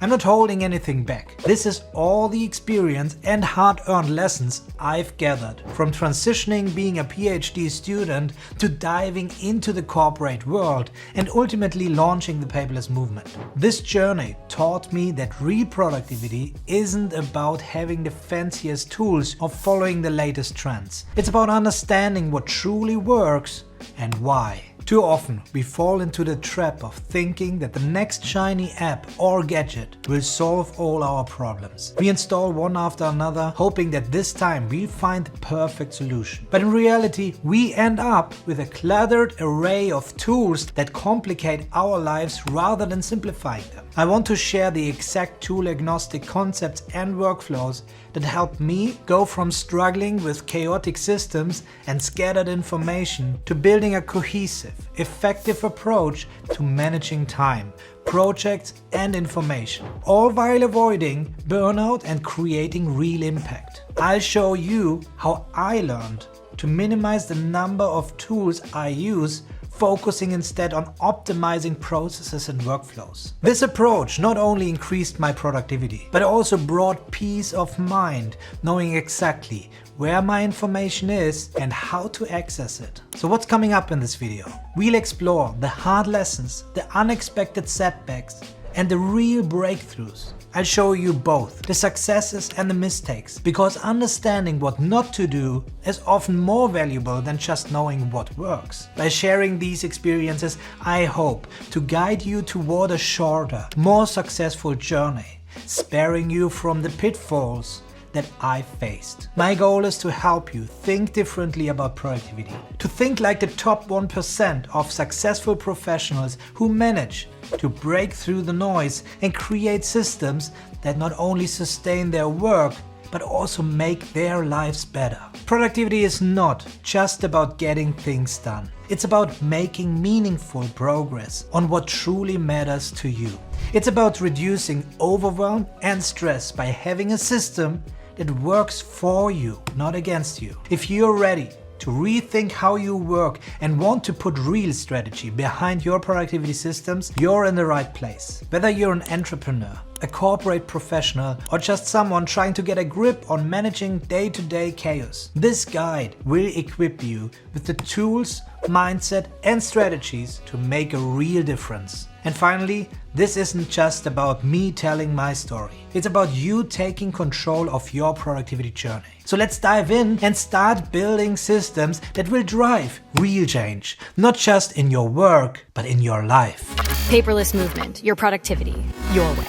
I'm not holding anything back. This is all the experience and hard-earned lessons I've gathered from transitioning being a PhD student to diving into the corporate world and ultimately launching the Paperless Movement. This journey taught me that real productivity isn't about having the fanciest tools or following the latest trends. It's about understanding what truly works and why. Too often we fall into the trap of thinking that the next shiny app or gadget will solve all our problems. We install one after another, hoping that this time we'll find the perfect solution. But in reality, we end up with a cluttered array of tools that complicate our lives rather than simplifying them. I want to share the exact tool-agnostic concepts and workflows that help me go from struggling with chaotic systems and scattered information to building a cohesive, effective approach to managing time, projects and information, all while avoiding burnout and creating real impact. I'll show you how I learned to minimize the number of tools I use, focusing instead on optimizing processes and workflows. This approach not only increased my productivity, but also brought peace of mind, knowing exactly where my information is and how to access it. So what's coming up in this video? We'll explore the hard lessons, the unexpected setbacks, and the real breakthroughs. I'll show you both the successes and the mistakes, because understanding what not to do is often more valuable than just knowing what works. By sharing these experiences, I hope to guide you toward a shorter, more successful journey, sparing you from the pitfalls that I faced. My goal is to help you think differently about productivity, to think like the top 1% of successful professionals who manage to break through the noise and create systems that not only sustain their work, but also make their lives better. Productivity is not just about getting things done. It's about making meaningful progress on what truly matters to you. It's about reducing overwhelm and stress by having a system that works for you, not against you. If you're ready to rethink how you work and want to put real strategy behind your productivity systems, you're in the right place. Whether you're an entrepreneur, a corporate professional, or just someone trying to get a grip on managing day-to-day chaos, this guide will equip you with the tools, mindset, and strategies to make a real difference. And finally, this isn't just about me telling my story. It's about you taking control of your productivity journey. So let's dive in and start building systems that will drive real change, not just in your work, but in your life. Paperless Movement, your productivity, your way.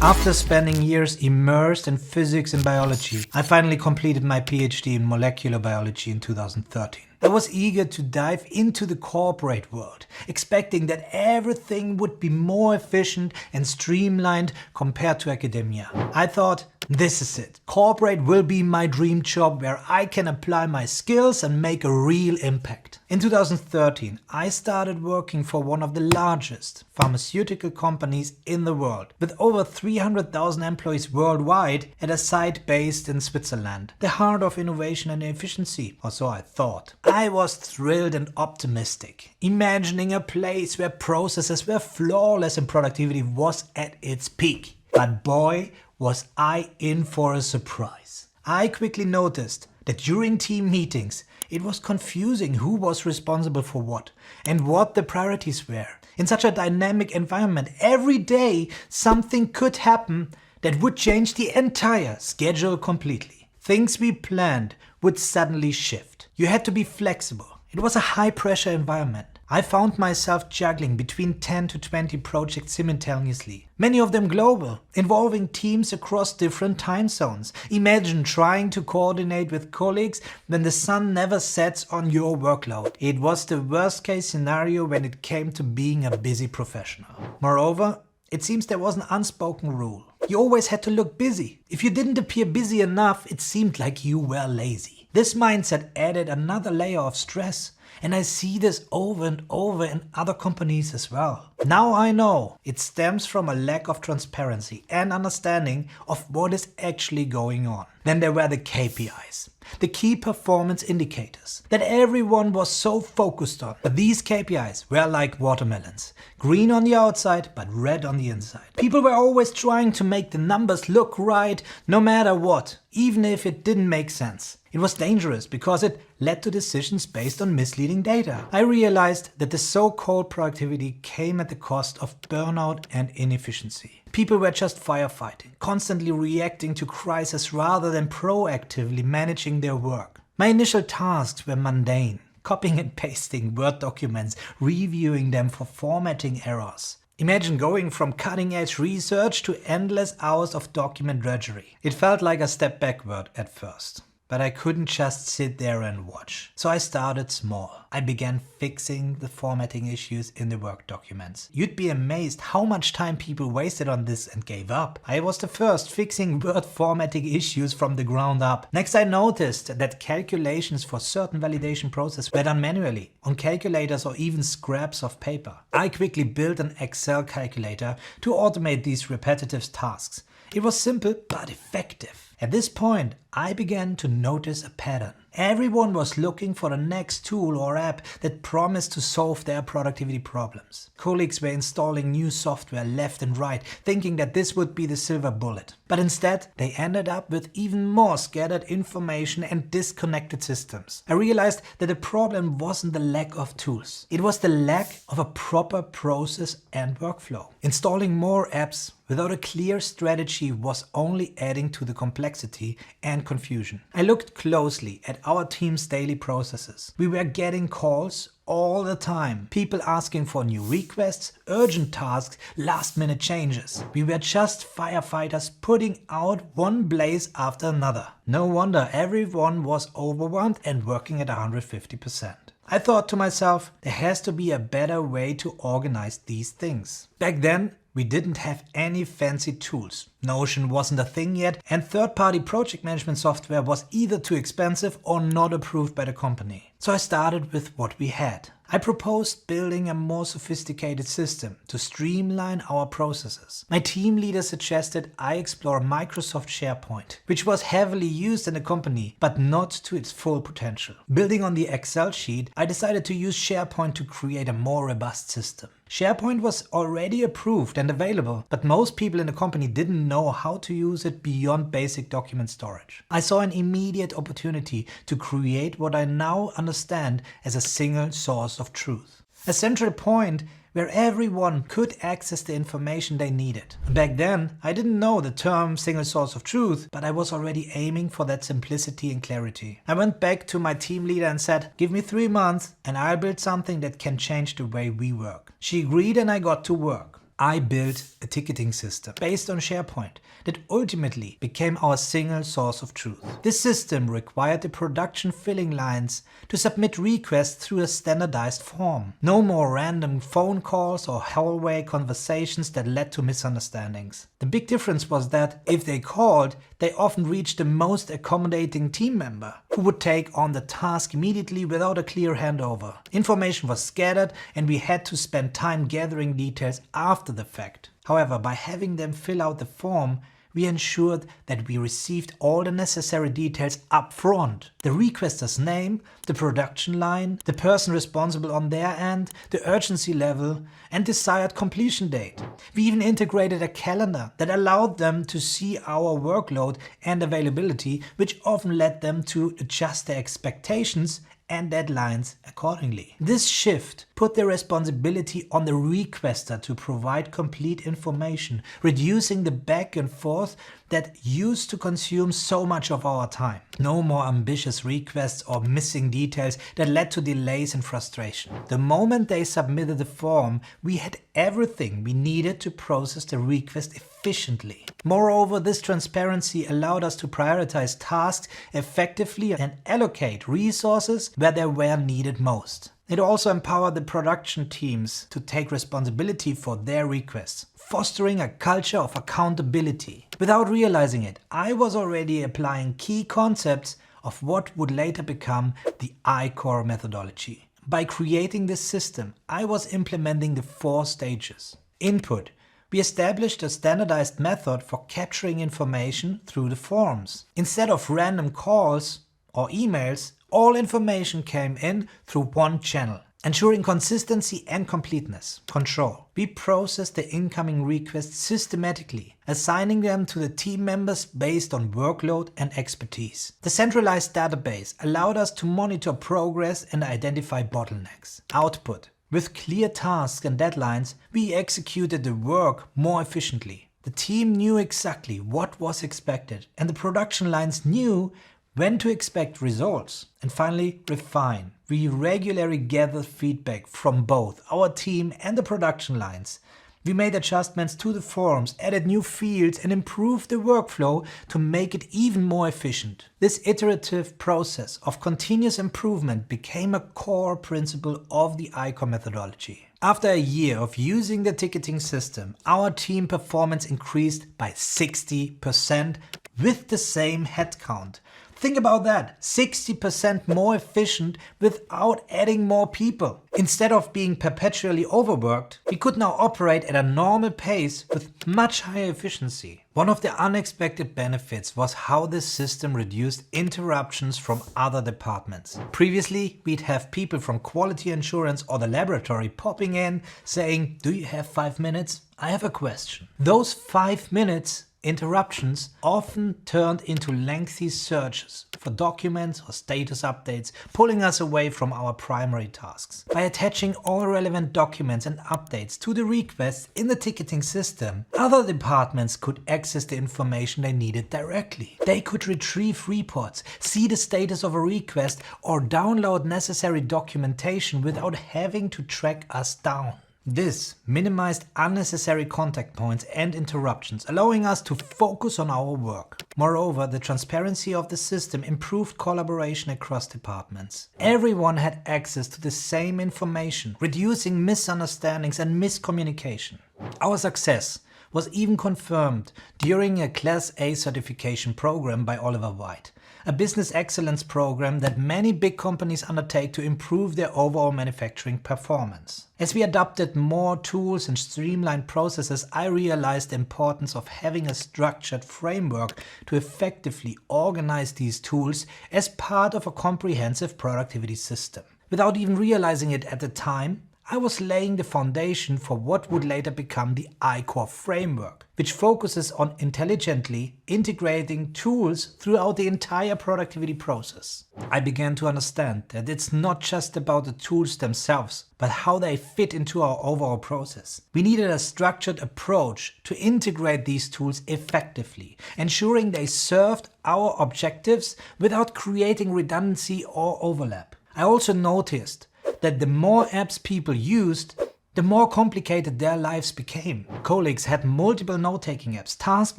After spending years immersed in physics and biology, I finally completed my PhD in molecular biology in 2013. I was eager to dive into the corporate world, expecting that everything would be more efficient and streamlined compared to academia. I thought, this is it. Corporate will be my dream job where I can apply my skills and make a real impact. In 2013, I started working for one of the largest pharmaceutical companies in the world, with over 300,000 employees worldwide at a site based in Switzerland, the heart of innovation and efficiency, or so I thought. I was thrilled and optimistic, imagining a place where processes were flawless and productivity was at its peak. But boy, was I in for a surprise. I quickly noticed that during team meetings, it was confusing who was responsible for what and what the priorities were. In such a dynamic environment, every day something could happen that would change the entire schedule completely. Things we planned would suddenly shift. You had to be flexible. It was a high-pressure environment. I found myself juggling between 10 to 20 projects simultaneously, many of them global, involving teams across different time zones. Imagine trying to coordinate with colleagues when the sun never sets on your workload. It was the worst-case scenario when it came to being a busy professional. Moreover, it seems there was an unspoken rule. You always had to look busy. If you didn't appear busy enough, it seemed like you were lazy. This mindset added another layer of stress, And I see this over and over in other companies as well. Now I know it stems from a lack of transparency and understanding of what is actually going on. Then there were the KPIs, the key performance indicators that everyone was so focused on. But these KPIs were like watermelons, green on the outside but red on the inside. People were always trying to make the numbers look right no matter what, even if it didn't make sense. It was dangerous because it led to decisions based on misleading data. I realized that the so-called productivity came at the cost of burnout and inefficiency. People were just firefighting, constantly reacting to crises rather than proactively managing their work. My initial tasks were mundane, copying and pasting Word documents, reviewing them for formatting errors. Imagine going from cutting-edge research to endless hours of document drudgery. It felt like a step backward at first. But I couldn't just sit there and watch. So I started small. I began fixing the formatting issues in the work documents. You'd be amazed how much time people wasted on this and gave up. I was the first fixing Word formatting issues from the ground up. Next, I noticed that calculations for certain validation processes were done manually, on calculators or even scraps of paper. I quickly built an Excel calculator to automate these repetitive tasks. It was simple but effective. At this point, I began to notice a pattern. Everyone was looking for the next tool or app that promised to solve their productivity problems. Colleagues were installing new software left and right, thinking that this would be the silver bullet. But instead, they ended up with even more scattered information and disconnected systems. I realized that the problem wasn't the lack of tools. It was the lack of a proper process and workflow. Installing more apps without a clear strategy was only adding to the complexity and confusion. I looked closely at our team's daily processes. We were getting calls all the time. People asking for new requests, urgent tasks, last-minute changes. We were just firefighters putting out one blaze after another. No wonder everyone was overwhelmed and working at 150%. I thought to myself, there has to be a better way to organize these things. Back then, we didn't have any fancy tools. Notion wasn't a thing yet, and third-party project management software was either too expensive or not approved by the company. So I started with what we had. I proposed building a more sophisticated system to streamline our processes. My team leader suggested I explore Microsoft SharePoint, which was heavily used in the company, but not to its full potential. Building on the Excel sheet, I decided to use SharePoint to create a more robust system. SharePoint was already approved and available, but most people in the company didn't know how to use it beyond basic document storage. I saw an immediate opportunity to create what I now understand as a single source of truth. A central point where everyone could access the information they needed. Back then, I didn't know the term single source of truth, but I was already aiming for that simplicity and clarity. I went back to my team leader and said, give me 3 months and I'll build something that can change the way we work. She agreed and I got to work. I built a ticketing system based on SharePoint that ultimately became our single source of truth. This system required the production filling lines to submit requests through a standardized form. No more random phone calls or hallway conversations that led to misunderstandings. The big difference was that if they called, they often reached the most accommodating team member who would take on the task immediately without a clear handover. Information was scattered and we had to spend time gathering details after the fact. However, by having them fill out the form, we ensured that we received all the necessary details up front. The requester's name, the production line, the person responsible on their end, the urgency level, and desired completion date. We even integrated a calendar that allowed them to see our workload and availability, which often led them to adjust their expectations and deadlines accordingly. This shift put the responsibility on the requester to provide complete information, reducing the back and forth that used to consume so much of our time. No more ambitious requests or missing details that led to delays and frustration. The moment they submitted the form, we had everything we needed to process the request efficiently. Moreover, this transparency allowed us to prioritize tasks effectively and allocate resources where they were needed most. It also empowered the production teams to take responsibility for their requests, fostering a culture of accountability. Without realizing it, I was already applying key concepts of what would later become the ICOR Methodology. By creating this system, I was implementing the 4 stages. Input. We established a standardized method for capturing information through the forms. Instead of random calls or emails, all information came in through one channel, ensuring consistency and completeness. Control. We processed the incoming requests systematically, assigning them to the team members based on workload and expertise. The centralized database allowed us to monitor progress and identify bottlenecks. Output. With clear tasks and deadlines, we executed the work more efficiently. The team knew exactly what was expected, and the production lines knew when to expect results. And finally, refine. We regularly gathered feedback from both our team and the production lines. We made adjustments to the forms, added new fields, and improved the workflow to make it even more efficient. This iterative process of continuous improvement became a core principle of the ICOR methodology. After a year of using the ticketing system, our team performance increased by 60% with the same headcount. Think about that, 60% more efficient without adding more people. Instead of being perpetually overworked, we could now operate at a normal pace with much higher efficiency. One of the unexpected benefits was how this system reduced interruptions from other departments. Previously, we'd have people from quality assurance or the laboratory popping in saying, "Do you have 5 minutes? I have a question." Those 5 minutes interruptions often turned into lengthy searches for documents or status updates, pulling us away from our primary tasks. By attaching all relevant documents and updates to the requests in the ticketing system, other departments could access the information they needed directly. They could retrieve reports, see the status of a request, or download necessary documentation without having to track us down. This minimized unnecessary contact points and interruptions, allowing us to focus on our work. Moreover, the transparency of the system improved collaboration across departments. Everyone had access to the same information, reducing misunderstandings and miscommunication. Our success was even confirmed during a Class A certification program by Oliver White, a business excellence program that many big companies undertake to improve their overall manufacturing performance. As we adopted more tools and streamlined processes, I realized the importance of having a structured framework to effectively organize these tools as part of a comprehensive productivity system. Without even realizing it at the time, I was laying the foundation for what would later become the ICOR framework, which focuses on intelligently integrating tools throughout the entire productivity process. I began to understand that it's not just about the tools themselves, but how they fit into our overall process. We needed a structured approach to integrate these tools effectively, ensuring they served our objectives without creating redundancy or overlap. I also noticed that the more apps people used, the more complicated their lives became. Colleagues had multiple note-taking apps, task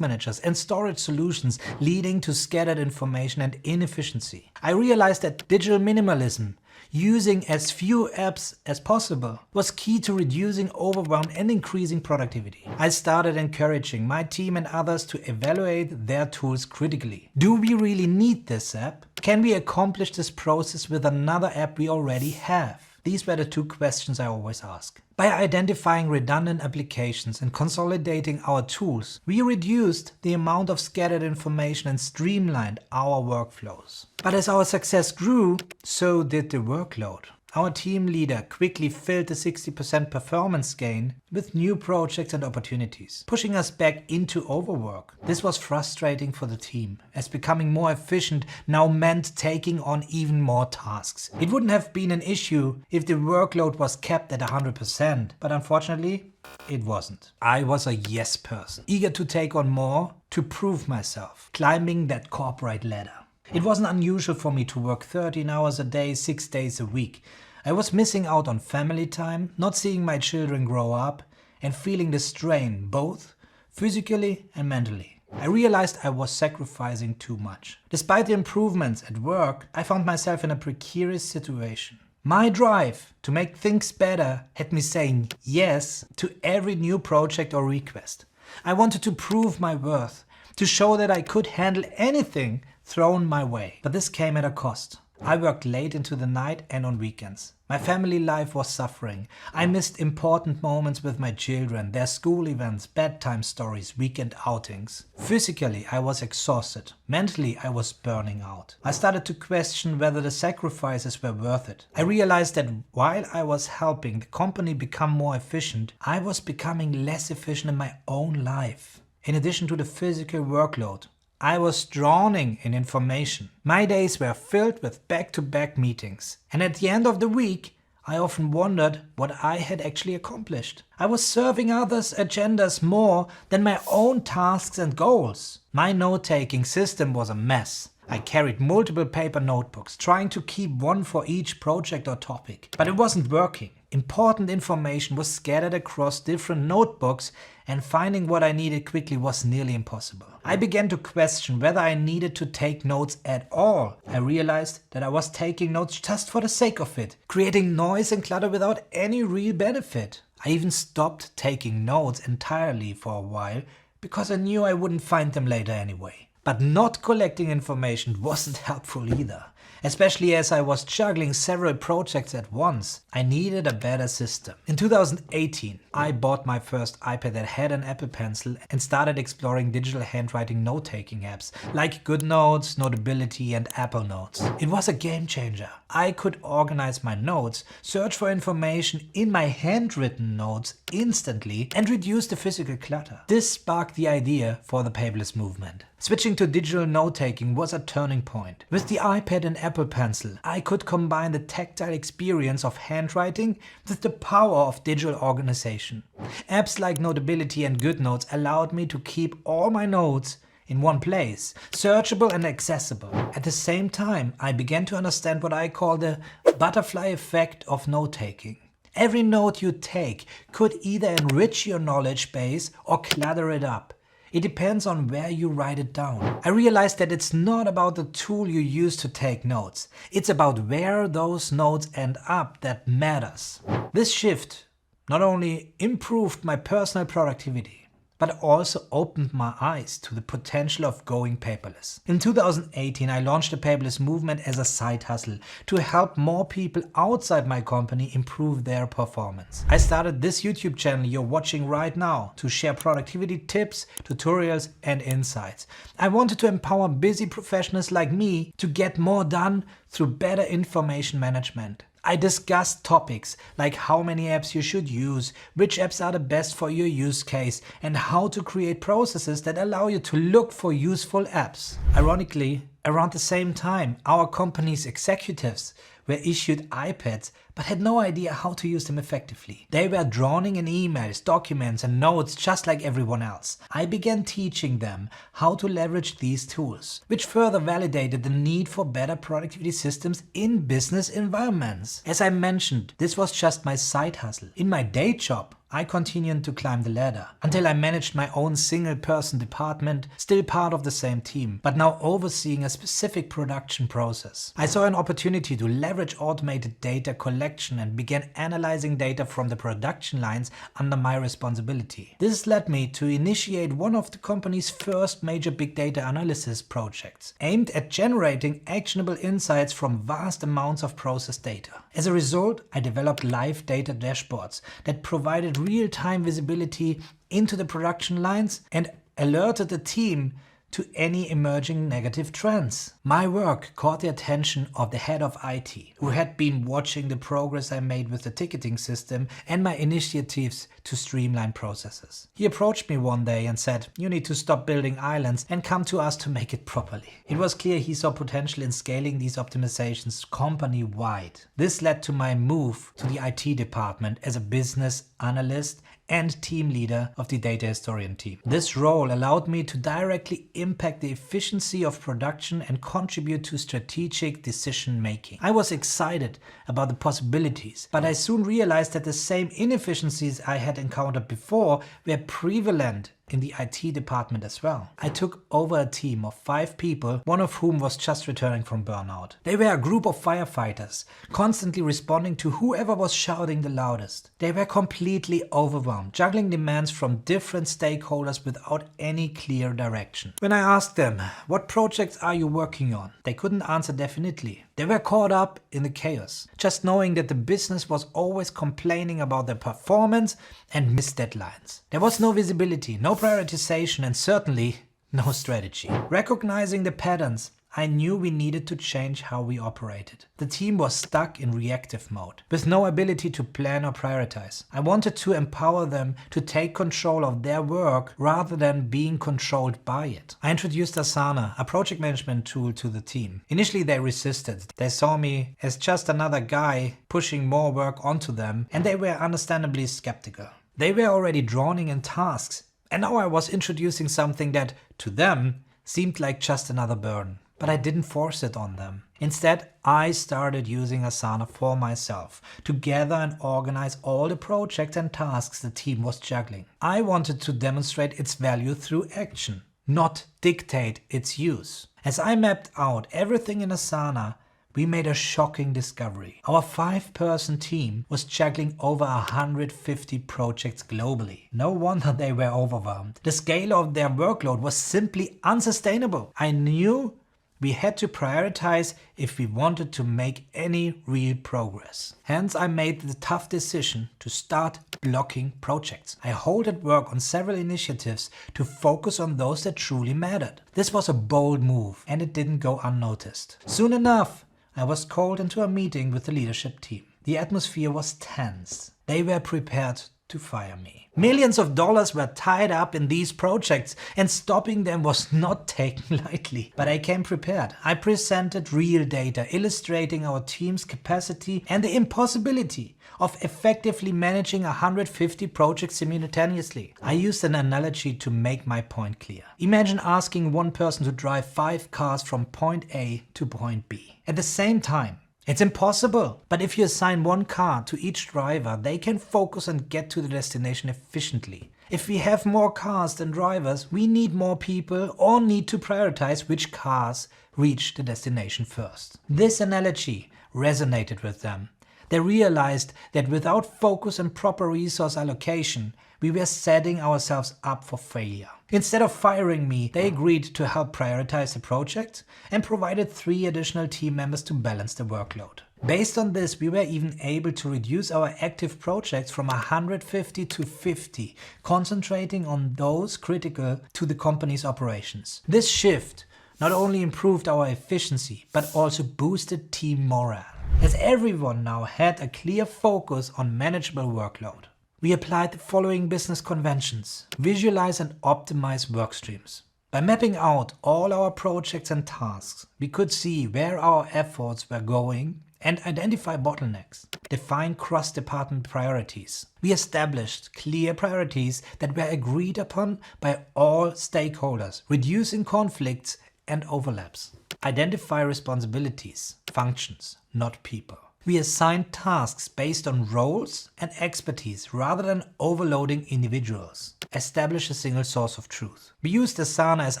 managers, and storage solutions, leading to scattered information and inefficiency. I realized that digital minimalism, using as few apps as possible, was key to reducing overwhelm and increasing productivity. I started encouraging my team and others to evaluate their tools critically. Do we really need this app? Can we accomplish this process with another app we already have? These were the 2 questions I always ask. By identifying redundant applications and consolidating our tools, we reduced the amount of scattered information and streamlined our workflows. But as our success grew, so did the workload. Our team leader quickly filled the 60% performance gain with new projects and opportunities, pushing us back into overwork. This was frustrating for the team, as becoming more efficient now meant taking on even more tasks. It wouldn't have been an issue if the workload was kept at 100%, but unfortunately, it wasn't. I was a yes person, eager to take on more, to prove myself, climbing that corporate ladder. It wasn't unusual for me to work 13 hours a day, 6 days a week. I was missing out on family time, not seeing my children grow up, and feeling the strain, both physically and mentally. I realized I was sacrificing too much. Despite the improvements at work, I found myself in a precarious situation. My drive to make things better had me saying yes to every new project or request. I wanted to prove my worth, to show that I could handle anything thrown my way. But this came at a cost. I worked late into the night and on weekends. My family life was suffering. I missed important moments with my children, their school events, bedtime stories, weekend outings. Physically, I was exhausted. Mentally, I was burning out. I started to question whether the sacrifices were worth it. I realized that while I was helping the company become more efficient, I was becoming less efficient in my own life. In addition to the physical workload, I was drowning in information. My days were filled with back-to-back meetings. And at the end of the week, I often wondered what I had actually accomplished. I was serving others' agendas more than my own tasks and goals. My note-taking system was a mess. I carried multiple paper notebooks, trying to keep one for each project or topic. But it wasn't working. Important information was scattered across different notebooks, and finding what I needed quickly was nearly impossible. I began to question whether I needed to take notes at all. I realized that I was taking notes just for the sake of it, creating noise and clutter without any real benefit. I even stopped taking notes entirely for a while because I knew I wouldn't find them later anyway. But not collecting information wasn't helpful either. Especially as I was juggling several projects at once, I needed a better system. In 2018, I bought my first iPad that had an Apple Pencil and started exploring digital handwriting note-taking apps like GoodNotes, Notability, and Apple Notes. It was a game changer. I could organize my notes, search for information in my handwritten notes instantly, and reduce the physical clutter. This sparked the idea for the Paperless Movement. Switching to digital note-taking was a turning point. With the iPad and Apple Pencil, I could combine the tactile experience of handwriting with the power of digital organization. Apps like Notability and GoodNotes allowed me to keep all my notes in one place, searchable and accessible. At the same time, I began to understand what I call the butterfly effect of note-taking. Every note you take could either enrich your knowledge base or clutter it up. It depends on where you write it down. I realized that it's not about the tool you use to take notes. It's about where those notes end up that matters. This shift not only improved my personal productivity, but also opened my eyes to the potential of going paperless. In 2018, I launched the Paperless Movement as a side hustle to help more people outside my company improve their performance. I started this YouTube channel you're watching right now to share productivity tips, tutorials, and insights. I wanted to empower busy professionals like me to get more done through better information management. I discussed topics like how many apps you should use, which apps are the best for your use case, and how to create processes that allow you to look for useful apps. Ironically, around the same time, our company's executives were issued iPads but had no idea how to use them effectively. They were drowning in emails, documents, and notes just like everyone else. I began teaching them how to leverage these tools, which further validated the need for better productivity systems in business environments. As I mentioned, this was just my side hustle. In my day job, I continued to climb the ladder until I managed my own single-person department, still part of the same team, but now overseeing a specific production process. I saw an opportunity to leverage automated data collection and began analyzing data from the production lines under my responsibility. This led me to initiate one of the company's first major big data analysis projects, aimed at generating actionable insights from vast amounts of processed data. As a result, I developed live data dashboards that provided real-time visibility into the production lines and alerted the team to any emerging negative trends. My work caught the attention of the head of IT, who had been watching the progress I made with the ticketing system and my initiatives to streamline processes. He approached me one day and said, "You need to stop building islands and come to us to make it properly." It was clear he saw potential in scaling these optimizations company-wide. This led to my move to the IT department as a business analyst and team leader of the data historian team. This role allowed me to directly impact the efficiency of production and contribute to strategic decision making. I was excited about the possibilities, but I soon realized that the same inefficiencies I had encountered before were prevalent in the IT department as well. I took over a team of 5 people, one of whom was just returning from burnout. They were a group of firefighters, constantly responding to whoever was shouting the loudest. They were completely overwhelmed, juggling demands from different stakeholders without any clear direction. When I asked them, "What projects are you working on?" they couldn't answer definitely. They were caught up in the chaos, just knowing that the business was always complaining about their performance and missed deadlines. There was no visibility, no prioritization, and certainly no strategy. Recognizing the patterns, I knew we needed to change how we operated. The team was stuck in reactive mode, with no ability to plan or prioritize. I wanted to empower them to take control of their work rather than being controlled by it. I introduced Asana, a project management tool, to the team. Initially they resisted. They saw me as just another guy pushing more work onto them, and they were understandably skeptical. They were already drowning in tasks, and now I was introducing something that, to them, seemed like just another burden. But I didn't force it on them. Instead, I started using Asana for myself to gather and organize all the projects and tasks the team was juggling. I wanted to demonstrate its value through action, not dictate its use. As I mapped out everything in Asana, we made a shocking discovery. Our 5-person team was juggling over 150 projects globally. No wonder they were overwhelmed. The scale of their workload was simply unsustainable. I knew we had to prioritize if we wanted to make any real progress. Hence, I made the tough decision to start blocking projects. I halted work on several initiatives to focus on those that truly mattered. This was a bold move, and it didn't go unnoticed. Soon enough, I was called into a meeting with the leadership team. The atmosphere was tense. They were prepared to fire me. Millions of dollars were tied up in these projects, and stopping them was not taken lightly. But I came prepared. I presented real data illustrating our team's capacity and the impossibility of effectively managing 150 projects simultaneously. I used an analogy to make my point clear. Imagine asking one person to drive 5 cars from point A to point B at the same time. It's impossible, but if you assign 1 car to each driver, they can focus and get to the destination efficiently. If we have more cars than drivers, we need more people or need to prioritize which cars reach the destination first. This analogy resonated with them. They realized that without focus and proper resource allocation, we were setting ourselves up for failure. Instead of firing me, they agreed to help prioritize the project and provided 3 additional team members to balance the workload. Based on this, we were even able to reduce our active projects from 150 to 50, concentrating on those critical to the company's operations. This shift not only improved our efficiency, but also boosted team morale, as everyone now had a clear focus on manageable workload. We applied the following business conventions: visualize and optimize work streams. By mapping out all our projects and tasks, we could see where our efforts were going and identify bottlenecks. Define cross-department priorities. We established clear priorities that were agreed upon by all stakeholders, reducing conflicts and overlaps. Identify responsibilities, functions, not people. We assigned tasks based on roles and expertise rather than overloading individuals. Establish a single source of truth. We used Asana as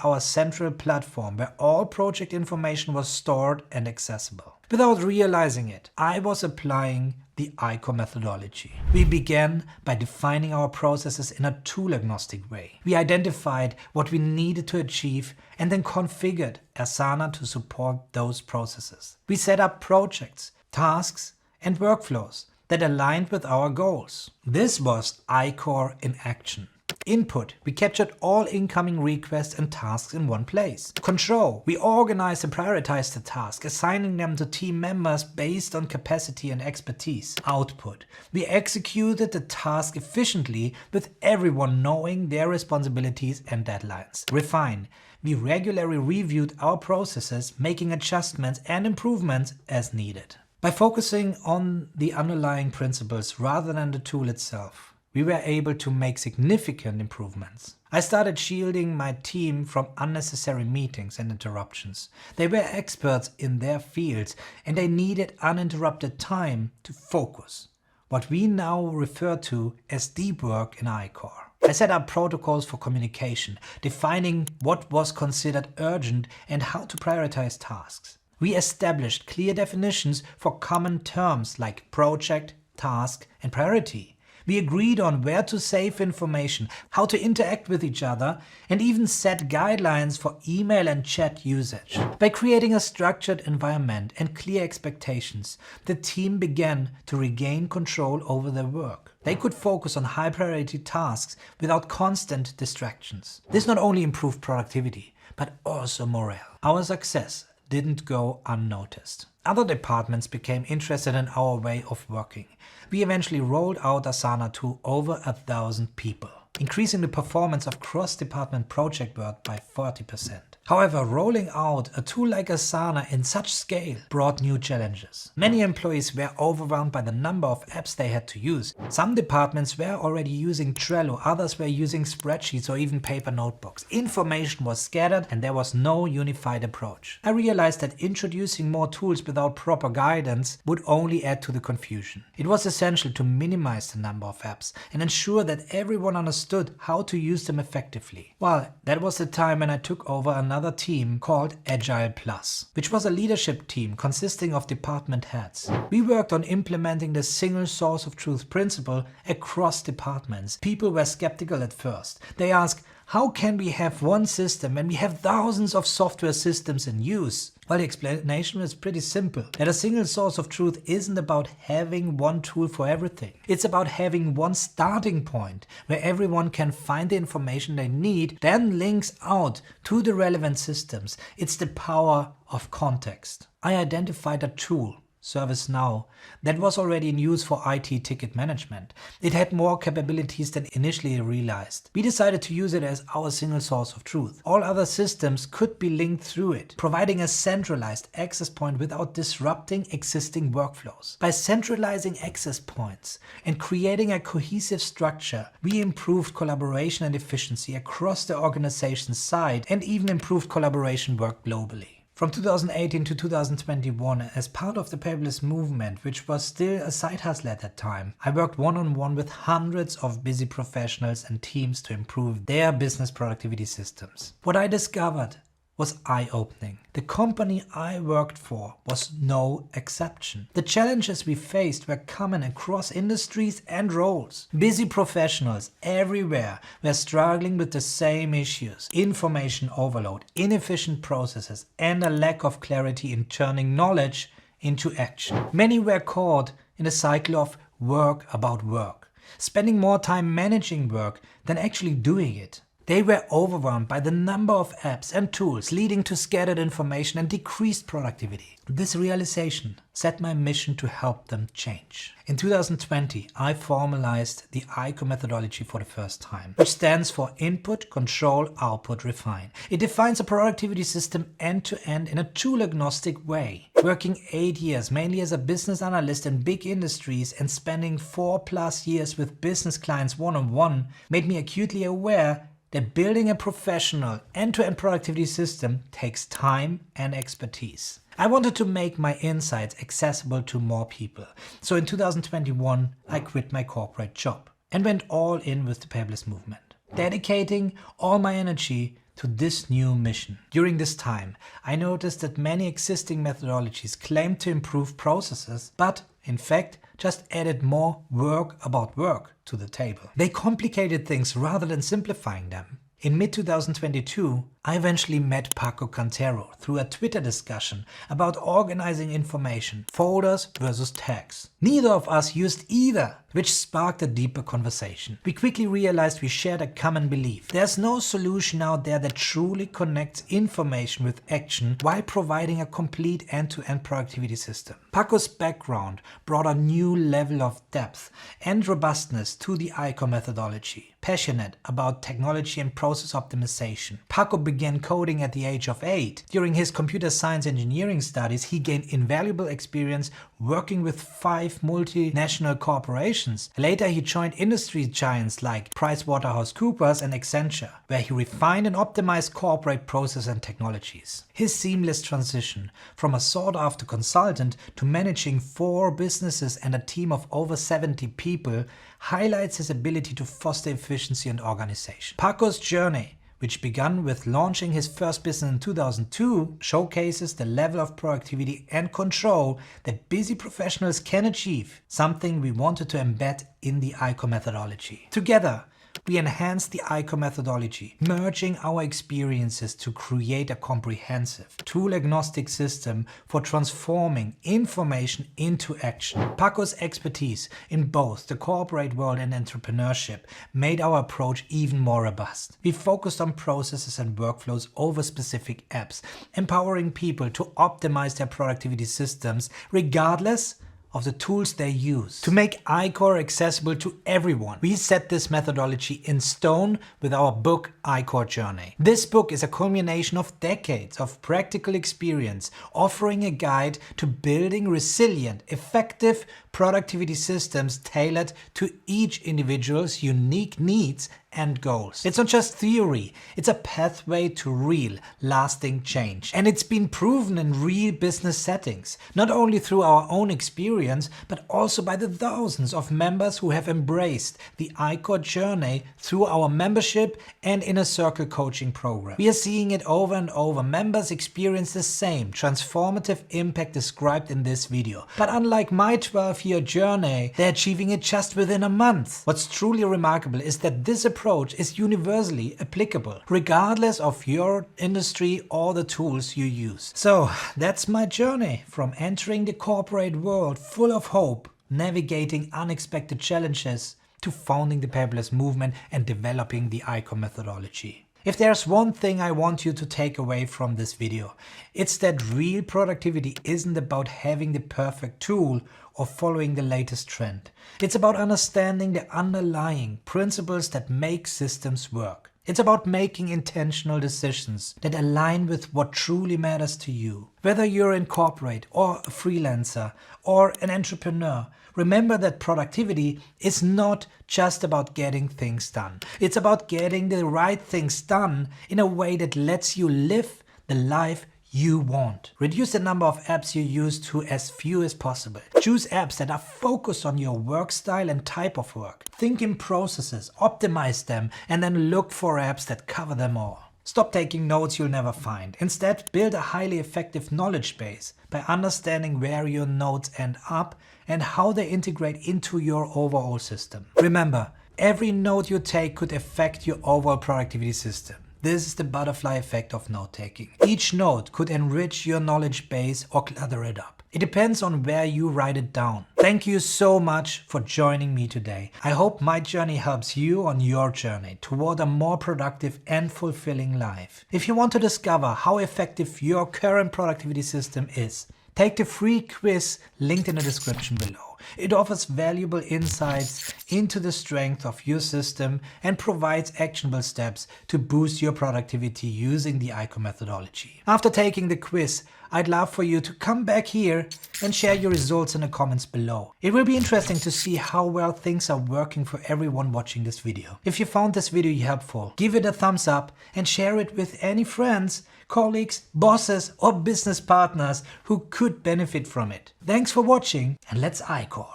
our central platform where all project information was stored and accessible. Without realizing it, I was applying the ICOR methodology. We began by defining our processes in a tool-agnostic way. We identified what we needed to achieve and then configured Asana to support those processes. We set up projects, tasks, and workflows that aligned with our goals. This was ICOR in action. Input: we captured all incoming requests and tasks in one place. Control: we organized and prioritized the task, assigning them to team members based on capacity and expertise. Output: we executed the task efficiently with everyone knowing their responsibilities and deadlines. Refine: we regularly reviewed our processes, making adjustments and improvements as needed. By focusing on the underlying principles rather than the tool itself, we were able to make significant improvements. I started shielding my team from unnecessary meetings and interruptions. They were experts in their fields and they needed uninterrupted time to focus, what we now refer to as deep work in ICOR. I set up protocols for communication, defining what was considered urgent and how to prioritize tasks. We established clear definitions for common terms like project, task, and priority. We agreed on where to save information, how to interact with each other, and even set guidelines for email and chat usage. By creating a structured environment and clear expectations, the team began to regain control over their work. They could focus on high-priority tasks without constant distractions. This not only improved productivity, but also morale. Our success didn't go unnoticed. Other departments became interested in our way of working. We eventually rolled out Asana to over 1,000 people, increasing the performance of cross-department project work by 40%. However, rolling out a tool like Asana in such scale brought new challenges. Many employees were overwhelmed by the number of apps they had to use. Some departments were already using Trello, others were using spreadsheets or even paper notebooks. Information was scattered and there was no unified approach. I realized that introducing more tools without proper guidance would only add to the confusion. It was essential to minimize the number of apps and ensure that everyone understood how to use them effectively. Well, that was the time when I took over another team called Agile Plus, which was a leadership team consisting of department heads. We worked on implementing the single source of truth principle across departments. People were skeptical at first. They asked, how can we have one system when we have thousands of software systems in use? Well, the explanation is pretty simple. That a single source of truth isn't about having one tool for everything. It's about having one starting point where everyone can find the information they need, then links out to the relevant systems. It's the power of context. I identified a tool, ServiceNow, that was already in use for IT ticket management. It had more capabilities than initially realized. We decided to use it as our single source of truth. All other systems could be linked through it, providing a centralized access point without disrupting existing workflows. By centralizing access points and creating a cohesive structure, we improved collaboration and efficiency across the organization's side and even improved collaboration work globally. From 2018 to 2021, as part of the Paperless Movement, which was still a side hustle at that time, I worked one-on-one with hundreds of busy professionals and teams to improve their business productivity systems. What I discovered was eye-opening. The company I worked for was no exception. The challenges we faced were common across industries and roles. Busy professionals everywhere were struggling with the same issues: information overload, inefficient processes, and a lack of clarity in turning knowledge into action. Many were caught in a cycle of work about work, spending more time managing work than actually doing it. They were overwhelmed by the number of apps and tools, leading to scattered information and decreased productivity. This realization set my mission to help them change. In 2020, I formalized the ICOR Methodology for the first time, which stands for Input, Control, Output, Refine. It defines a productivity system end-to-end in a tool-agnostic way. Working 8 years, mainly as a business analyst in big industries and spending 4+ years with business clients one-on-one made me acutely aware that building a professional end-to-end productivity system takes time and expertise. I wanted to make my insights accessible to more people. So in 2021, I quit my corporate job and went all in with the Paperless Movement, dedicating all my energy to this new mission. During this time, I noticed that many existing methodologies claimed to improve processes, but in fact, just added more work about work to the table. They complicated things rather than simplifying them. In mid-2022, I eventually met Paco Cantero through a Twitter discussion about organizing information, folders versus tags. Neither of us used either, which sparked a deeper conversation. We quickly realized we shared a common belief. There's no solution out there that truly connects information with action while providing a complete end-to-end productivity system. Paco's background brought a new level of depth and robustness to the ICOR methodology. Passionate about technology and process optimization, Paco began coding at the age of 8. During his computer science engineering studies, he gained invaluable experience working with 5 multinational corporations. Later, he joined industry giants like PricewaterhouseCoopers and Accenture, where he refined and optimized corporate process and technologies. His seamless transition from a sought-after consultant to managing 4 businesses and a team of over 70 people highlights his ability to foster efficiency and organization. Paco's journey which began with launching his first business in 2002, showcases the level of productivity and control that busy professionals can achieve, something we wanted to embed in the ICOR methodology. Together, we enhanced the ICOR methodology, merging our experiences to create a comprehensive, tool-agnostic system for transforming information into action. Paco's expertise in both the corporate world and entrepreneurship made our approach even more robust. We focused on processes and workflows over specific apps, empowering people to optimize their productivity systems regardless of the tools they use. To make ICOR accessible to everyone, we set this methodology in stone with our book ICOR Journey. This book is a culmination of decades of practical experience, offering a guide to building resilient, effective productivity systems tailored to each individual's unique needs and goals. It's not just theory, it's a pathway to real, lasting change. And it's been proven in real business settings, not only through our own experience, but also by the thousands of members who have embraced the ICOR Journey through our membership and inner circle coaching program. We are seeing it over and over. Members experience the same transformative impact described in this video. But unlike my 12-year journey, they're achieving it just within a month. What's truly remarkable is that this approach is universally applicable, regardless of your industry or the tools you use. So that's my journey from entering the corporate world full of hope, navigating unexpected challenges, to founding the Paperless Movement and developing the ICOR methodology. If there's one thing I want you to take away from this video, it's that real productivity isn't about having the perfect tool or following the latest trend. It's about understanding the underlying principles that make systems work. It's about making intentional decisions that align with what truly matters to you. Whether you're in corporate or a freelancer or an entrepreneur, remember that productivity is not just about getting things done. It's about getting the right things done in a way that lets you live the life you want. Reduce the number of apps you use to as few as possible. Choose apps that are focused on your work style and type of work. Think in processes, optimize them, and then look for apps that cover them all. Stop taking notes you'll never find. Instead, build a highly effective knowledge base by understanding where your notes end up and how they integrate into your overall system. Remember, every note you take could affect your overall productivity system. This is the butterfly effect of note-taking. Each note could enrich your knowledge base or clutter it up. It depends on where you write it down. Thank you so much for joining me today. I hope my journey helps you on your journey toward a more productive and fulfilling life. If you want to discover how effective your current productivity system is, take the free quiz linked in the description below. It offers valuable insights into the strength of your system and provides actionable steps to boost your productivity using the ICOR methodology. After taking the quiz, I'd love for you to come back here and share your results in the comments below. It will be interesting to see how well things are working for everyone watching this video. If you found this video helpful, give it a thumbs up and share it with any friends, colleagues, bosses, or business partners who could benefit from it. Thanks for watching, and let's ICOR.